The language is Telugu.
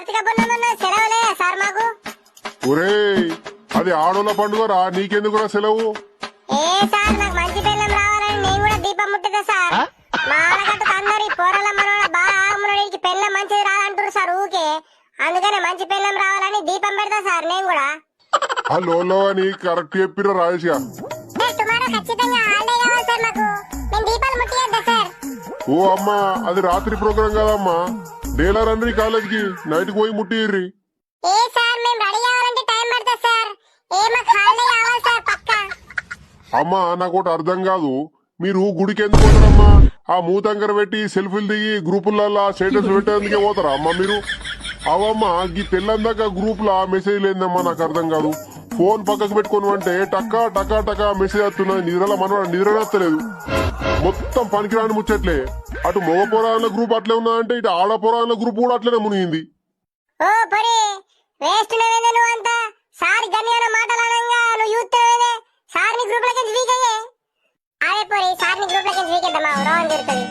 కార్తీక పౌర్ణమి సెలవులే సార్ మాకు. ఒరేయ్ అది ఆడోళ్ళ పండుగరా, నీకెందుకురా సెలవు? ఏ సార్ నాకు మంచి పిల్లం రావాలని నేను కూడా దీపం ముట్టిదా సార్. మా ఆడగట్టు అందరి పోరల మనోడ బాగా ఆమునడికి పిల్లం మంచిది రాదంటారు సార్ ఊకే. అందుకనే మంచి పిల్లం రావాలని దీపం పెడతా సార్ నేను కూడా. ఆ లోలో అని కరెక్ట్ చెప్పిరా రాజేష్గా. టుమారో ఖచ్చితంగా హాలిడే కావాలి సార్ మాకు. నేను దీపాలు ముట్టియద్దా సార్? ఓ అమ్మా అది రాత్రి ప్రోగ్రాం కదమ్మా, డేలా రండి కాలేజీకి, నైట్ పోయి ముట్టిర్రి. ఏ సార్ మేము రెడీ అవ్వాలంటే టైం పడుతుంది సార్. ఏ మాకు హాలిడే కావాలి సార్ పక్కా. అమ్మా నాకు ఒకటి అర్థం కాదు, మీరు గుడికి ఎందుకు పోతారమ్మా? ఆ మూతంకర పెట్టి సెల్ఫీలు దిగి గ్రూపులలో స్టేటస్ పెట్టేందుకే పోతారా అమ్మా మీరు? అవమ్మా ఈ తెల్లందాక గ్రూప్ లా మెసేజ్ లేదమ్మా, నాకు అర్థం కాదు. ఫోన్ పక్కకు పెట్టుకుని అంటే టకా టకా టకా మెసేజ్ వస్తున్నది, నిద్రలో మనవాడు నిద్ర వస్తలేదు. మొత్తం పనికిరాని ముచ్చట్లే. అటు మగ పురాణాల గ్రూప్ అట్లే ఉన్నదంటే ఇటు ఆడ పురాణాల గ్రూప్ కూడా అట్లనే మునిగింది. ఓ పరి వేస్ట్ నవేందే నువ్వు అంతా. సార్ గన్యాన మాటలనంగా నువ్వు యూత్ నవేందే. సార్ ని గ్రూప్ లకి వీక్ అయ్యే. అదే పరి సార్ ని గ్రూప్ లకి వీక్ చేద్దామా, రోహన్ తిరుగుతుంది.